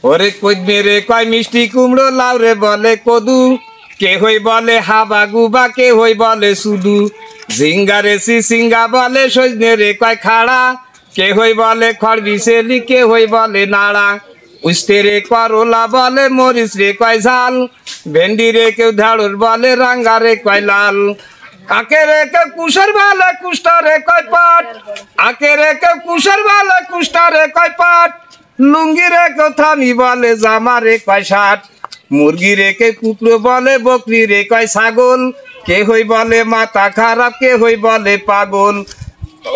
ওরে কই মেরে কয় মিষ্টি কুমড়ো লাউ রে বলে কদু কে হই বলে হাবা গুবা কে হই বলে সুদু ঝিঙ্গারে সিঙ্গা বলে সজনে রে কয় খাড়া কে হই বলে খড়বিশেলি কে হই বলে নাড়া উস্তে রে করলা বলে মরিচ রে কয় ঝাল ভেন্ডি রে কেউ ঢাড়ুর বলে রাঙ্গা রে কয় লাল আকে রে কেউ কুশার বলে কুষ্টা রে কয় পাট আকে রে কেউ কুশার বলে কুষ্টা রে কয় পাট লুঙ্গি রে কেউ থামি বলে জামা রে কয় শার্ট মুরগি রে কে কুকুর বলে বকরি রে কয় ছাগল কে হই বলে মাথা খারাপ কে হই বলে পাগল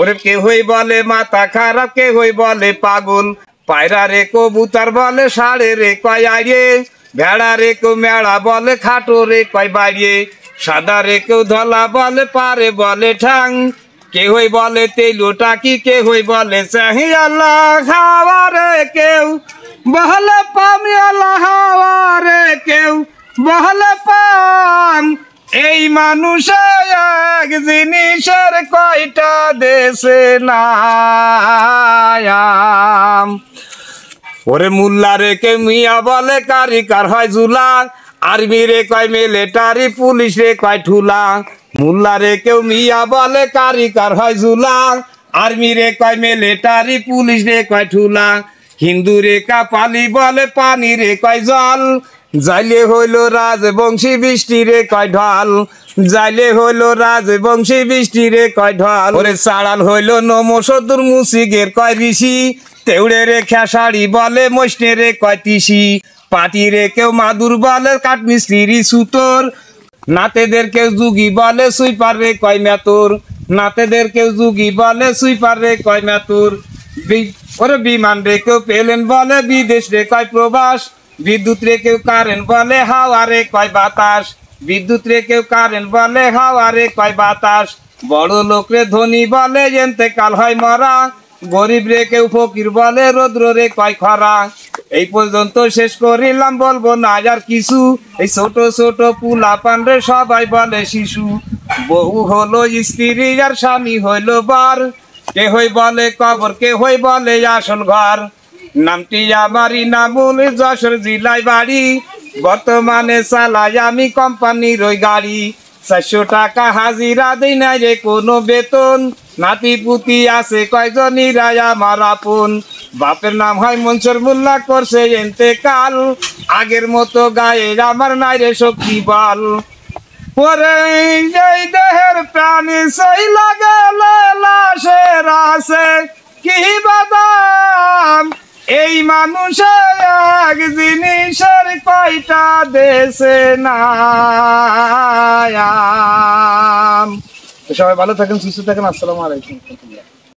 ওরে কে হই বলে মাথা খারাপ কে হই বলে পাগল পায়রা রে কবুতর বলে ষাঁড়ে রে কয় আড়িয়ে ভেড়া রে কেউ মেড়া বলে খাটো রে কয় বাড়িয়ে সাদা রে কেউ ধলা বলে পারে বলে ঠাং কে হই বলে তেলো টাকি কে হই বলে চাহি আল্লাহ খাওয়ারে কেউ বহলে পামি আল্লাহ হাওয়ারে কেউ বহলে পাম এই মানুষে এক জিনিসের কয়টা দেশে নাম ওরে মুল্লা রে কে মিয়া বলে কারিকার হয় জুলা আর্মি রে কয় মিলিটারি পুলিশ রে কয় ঠুলা মুল্লা রে কেউ মিয়া বলে কারিকার হয় জুলা আর্মি রে কয় মিলিটারি পুলিশ রে কয় ঠুলা হিন্দু রে কাপালি বলে পানি রে কয় জল যাইলে হইল রাজবংশী বৃষ্টি রে কয় ঢল যাইলে হইল রাজবংশী বৃষ্টি রে কয় ঢল ওরে চাড়াল হইল নমসদুর মুসিগের কয় ঋষি তেউড়ে রে খেসাড়ি বলে মৈষ্ণে রে কয় তিসি পাটি রে কেউ মাদুর বলে কাঠমিস্ত্রি সুতোর নাতেদের কেউ যুগি বলে সুইপার রে কয় মেতুর নাতেদের কেউ যুগি বলে সুইপার রে কয় মেতুর ওরে বিমান রে কেউ পেলেন বলে বিদেশ রে কয় প্রবাস বিদ্যুৎ রে কেউ কারেন্ট বলে হাওয়া রে কয় বাতাস বিদ্যুৎ রে কেউ কারেন্ট বলে হাওয়া রে কয় বাতাস বড় লোক রে ধনী বলে এতেকাল হয় মরা গরিব রে কেউ ফকির বলে রৌদ্র রে কয় খরা এই পর্যন্ত শেষ করিলাম বলবো না আর কিছু এই ছোট ছোট পুলা পান্ডে সবাই বলে শিশু বউ হলো স্ত্রী আর স্বামী হইলো বার কে হই বলে কবর কে হই বলে আসল ঘর নামটি আমারই নামুল যশোর জেলায় বাড়ি বর্তমানে চালাই আমি কোম্পানির ওই গাড়ি 400 টাকা হাজিরা দেই না রে কোনো বেতন নাতি পুতি আছে কয়জনই আমার আপন বাপের নাম হয় মনসুর মোল্লা করছে ইন্তেকাল আগের মতো গায়ে আমার নাই রে শক্তি বল ওরে এই দেহের প্রাণী সই লাগে লাশের আছে কি বাদাম এই মানুষে এক জিনিসের কয়টা দেশে নাম সবাই ভালো থাকেন সুস্থ থাকেন আসসালামু আলাইকুম।